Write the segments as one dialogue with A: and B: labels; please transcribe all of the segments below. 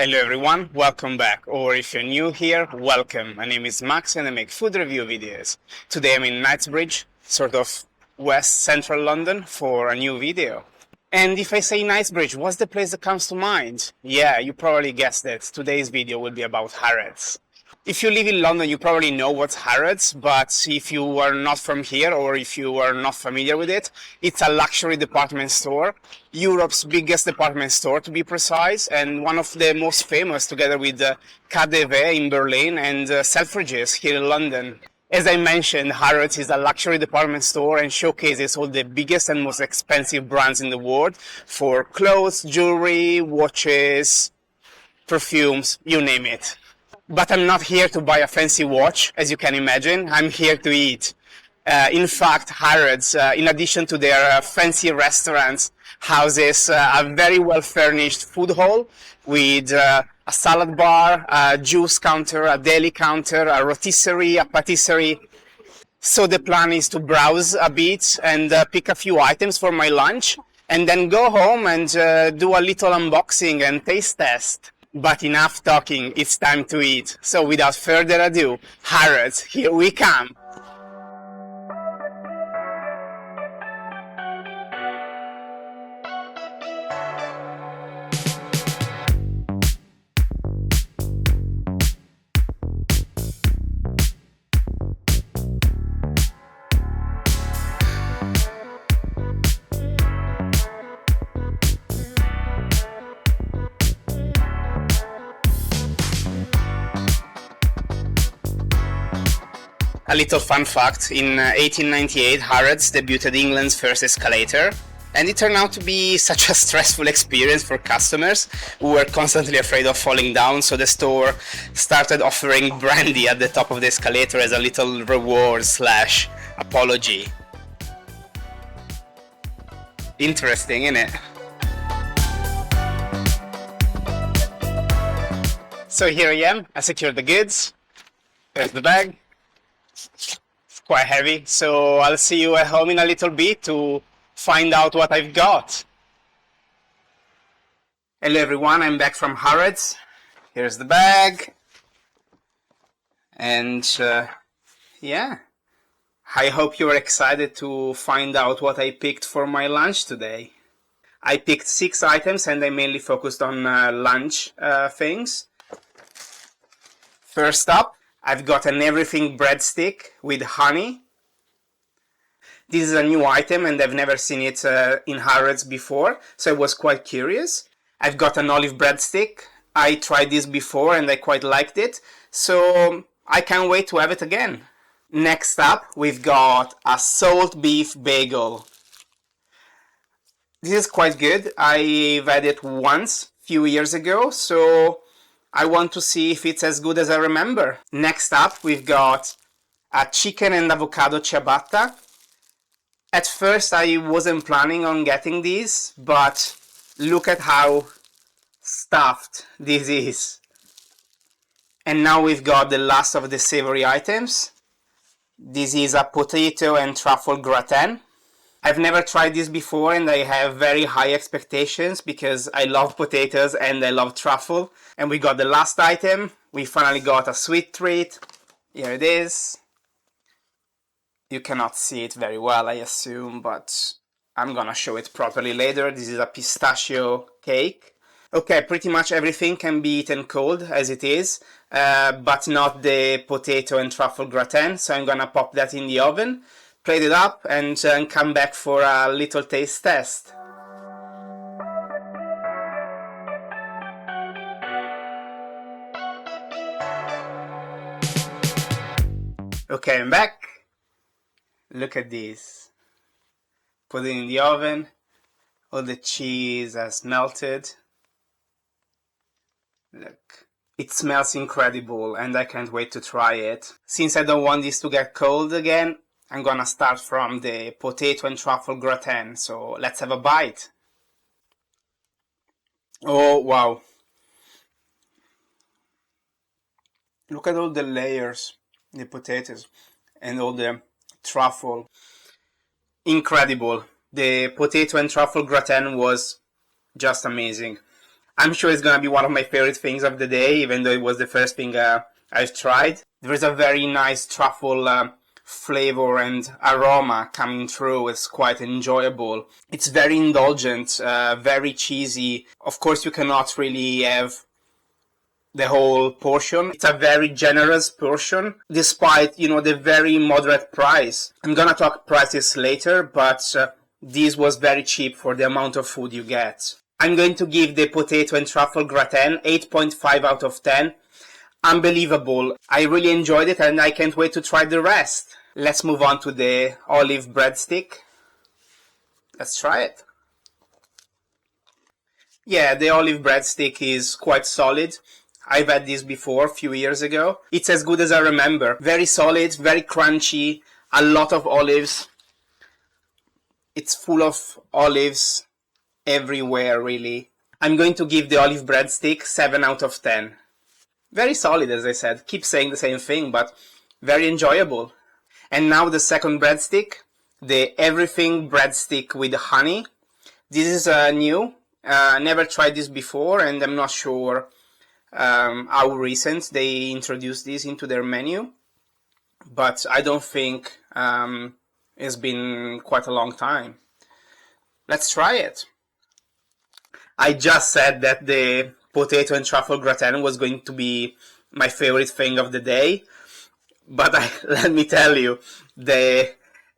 A: Hello everyone, welcome back, or if you're new here, welcome. My name is Max and I make food review videos. Today I'm in Knightsbridge, sort of west central London, for a new video. And if I say Knightsbridge, what's the place that comes to mind? Yeah, you probably guessed it. Today's video will be about Harrods. If you live in London, you probably know what's Harrods, but if you are not from here or if you are not familiar with it, it's a luxury department store, Europe's biggest department store to be precise, and one of the most famous together with KaDeWe in Berlin and Selfridges here in London. As I mentioned, Harrods is a luxury department store and showcases all the biggest and most expensive brands in the world for clothes, jewelry, watches, perfumes, you name it. But I'm not here to buy a fancy watch, as you can imagine. I'm here to eat. In fact, Harrods, in addition to their fancy restaurants, houses a very well-furnished food hall with a salad bar, a juice counter, a deli counter, a rotisserie, a patisserie. So the plan is to browse a bit and pick a few items for my lunch, and then go home and do a little unboxing and taste test. But enough talking, it's time to eat. So without further ado, Harrods, here we come! A little fun fact, in 1898 Harrods debuted England's first escalator, and it turned out to be such a stressful experience for customers who were constantly afraid of falling down, so the store started offering brandy at the top of the escalator as a little reward slash apology. Interesting, isn't it? So here I am, I secured the goods, there's the bag. It's quite heavy, so I'll see you at home in a little bit to find out what I've got. Hello everyone, I'm back from Harrods. Here's the bag. And yeah, I hope you're excited to find out what I picked for my lunch today. I picked 6 items and I mainly focused on lunch things. First up, I've got an everything breadstick with honey. This is a new item and I've never seen it in Harrods before, so I was quite curious. I've got an olive breadstick. I tried this before and I quite liked it, so I can't wait to have it again. Next up, we've got a salt beef bagel. This is quite good. I've had it once, a few years ago, so I want to see if it's as good as I remember. Next up, we've got a chicken and avocado ciabatta. At first, I wasn't planning on getting these, but look at how stuffed this is. And now we've got the last of the savory items. This is a potato and truffle gratin. I've never tried this before and I have very high expectations because I love potatoes and I love truffle. And we got the last item. We finally got a sweet treat. Here it is. You cannot see it very well, I assume, but I'm gonna show it properly later. This is a pistachio cake. Okay, pretty much everything can be eaten cold as it is, but not the potato and truffle gratin. So I'm gonna pop that in the oven, plate it up, and come back for a little taste test. Okay, I'm back. Look at this. Put it in the oven. All the cheese has melted. Look. It smells incredible and I can't wait to try it. Since I don't want this to get cold again, I'm gonna start from the potato and truffle gratin. So let's have a bite. Oh, wow. Look at all the layers, the potatoes and all the truffle. Incredible. The potato and truffle gratin was just amazing. I'm sure it's gonna be one of my favorite things of the day, even though it was the first thing I've tried. There is a very nice truffle flavor and aroma coming through. It's quite enjoyable. It's very indulgent, very cheesy. Of course, you cannot really have the whole portion. It's a very generous portion, despite, the very moderate price. I'm gonna talk prices later, but this was very cheap for the amount of food you get. I'm going to give the potato and truffle gratin 8.5 out of 10. Unbelievable. I really enjoyed it and I can't wait to try the rest. Let's move on to the olive breadstick. Let's try it. Yeah, the olive breadstick is quite solid. I've had this before, a few years ago. It's as good as I remember. Very solid, very crunchy, a lot of olives. It's full of olives everywhere, really. I'm going to give the olive breadstick 7 out of 10. Very solid, as I said. Keep saying the same thing, but very enjoyable. And now the second breadstick, the everything breadstick with honey. This is new. Never tried this before, and I'm not sure how recent they introduced this into their menu. But I don't think it's been quite a long time. Let's try it. I just said that the potato and truffle gratin was going to be my favorite thing of the day, but let me tell you, the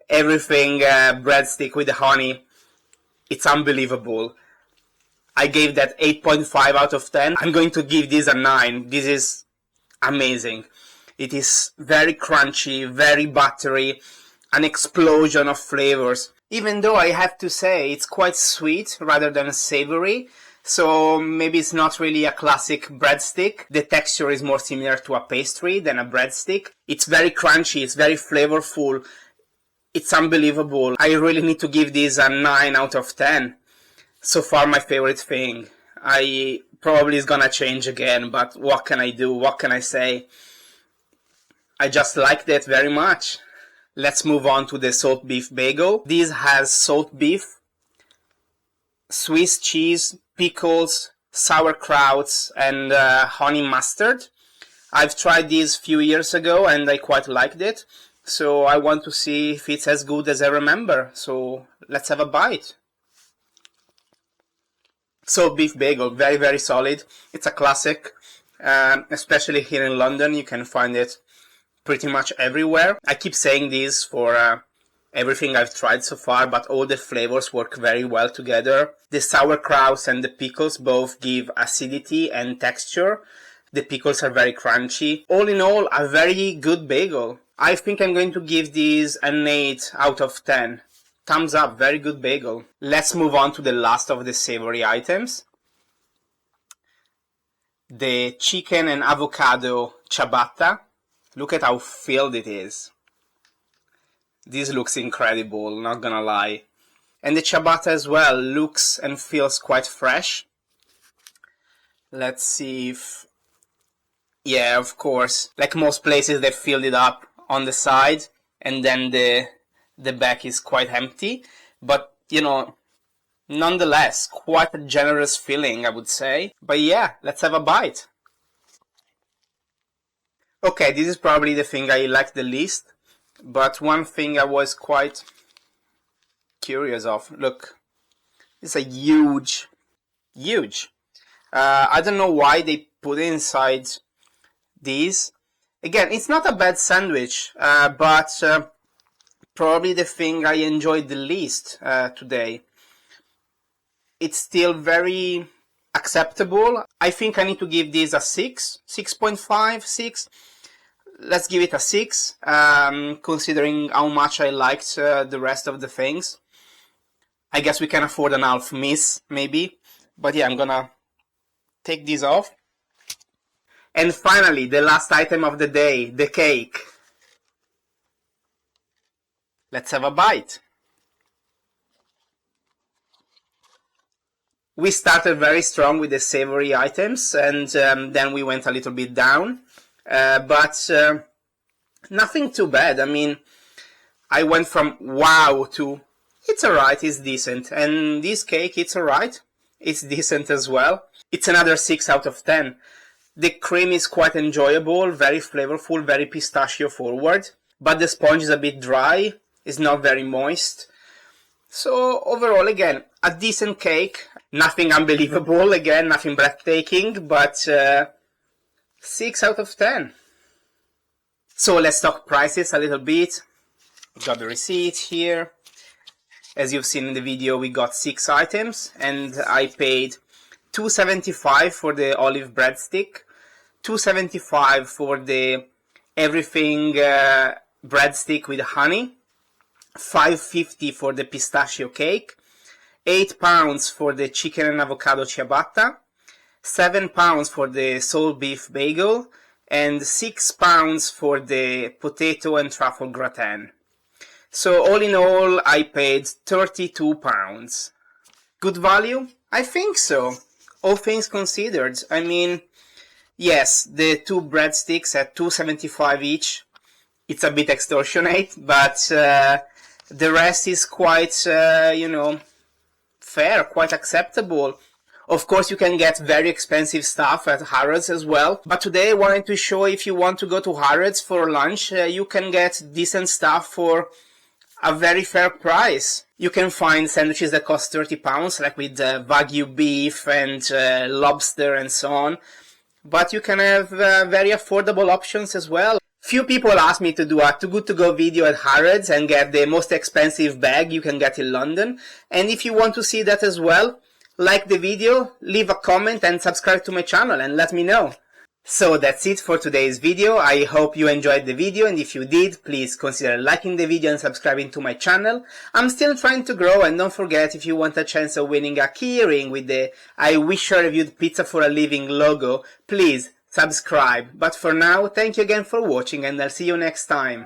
A: everything breadstick with the honey, it's unbelievable. I gave that 8.5 out of 10. I'm going to give this a 9. This is amazing. It is very crunchy, very buttery, an explosion of flavors. Even though I have to say it's quite sweet rather than savory, so maybe it's not really a classic breadstick. The texture is more similar to a pastry than a breadstick. It's very crunchy, it's very flavorful. It's unbelievable. I really need to give this a 9 out of 10. So far my favorite thing. I probably is gonna change again, but what can I do? What can I say? I just liked it very much. Let's move on to the salt beef bagel. This has salt beef, Swiss cheese, pickles, sauerkrauts, and honey mustard. I've tried these a few years ago and I quite liked it. So I want to see if it's as good as I remember. So let's have a bite. Salt beef bagel, very, very solid. It's a classic, especially here in London. You can find it pretty much everywhere. I keep saying this for everything I've tried so far, but all the flavors work very well together. The sauerkrauts and the pickles both give acidity and texture. The pickles are very crunchy. All in all, a very good bagel. I think I'm going to give this an 8 out of 10. Thumbs up, very good bagel. Let's move on to the last of the savory items. The chicken and avocado ciabatta. Look at how filled it is. This looks incredible, not gonna lie. And the ciabatta as well looks and feels quite fresh. Let's see if... Yeah, of course. Like most places, they filled it up on the side, and then the back is quite empty. But, nonetheless, quite a generous filling, I would say. But yeah, let's have a bite. Okay, this is probably the thing I like the least. But one thing I was quite curious of. Look, it's a huge. I don't know why they put it inside these. Again, it's not a bad sandwich, but probably the thing I enjoyed the least today. It's still very acceptable. I think I need to give this a 6, 6.5, 6. Let's give it a 6, considering how much I liked the rest of the things. I guess we can afford an half miss, maybe. But yeah, I'm gonna take this off. And finally, the last item of the day, the cake. Let's have a bite. We started very strong with the savory items, and then we went a little bit down. But nothing too bad. I mean, I went from wow to it's alright, it's decent. And this cake, it's alright. it's decent as well. It's another 6 out of 10. The cream is quite enjoyable, very flavorful, very pistachio forward, but the sponge is a bit dry, it's not very moist. So overall, again, a decent cake, nothing unbelievable, again, nothing breathtaking, but 6 out of 10. So let's talk prices a little bit. Got the receipt here. As you've seen in the video, we got 6 items, and I paid $2.75 for the olive breadstick, $2.75 for the everything breadstick with honey, $5.50 for the pistachio cake, £8 for the chicken and avocado ciabatta, £7 for the soul beef bagel, and £6 for the potato and truffle gratin. So all in all, I paid £32. Good value? I think so. All things considered. I mean, yes, the 2 breadsticks at $2.75 each, it's a bit extortionate, but the rest is quite, fair, quite acceptable. Of course, you can get very expensive stuff at Harrods as well, but today I wanted to show if you want to go to Harrods for lunch, you can get decent stuff for a very fair price. You can find sandwiches that cost £30, like with Wagyu beef and lobster and so on. But you can have very affordable options as well. Few people ask me to do a Too Good To Go video at Harrods and get the most expensive bag you can get in London. And if you want to see that as well, like the video, leave a comment and subscribe to my channel and let me know. So that's it for today's video. I hope you enjoyed the video, and if you did, please consider liking the video and subscribing to my channel. I'm still trying to grow, and don't forget, if you want a chance of winning a keyring with the I Wish I Reviewed Pizza for a Living logo, please subscribe. But for now, thank you again for watching, and I'll see you next time.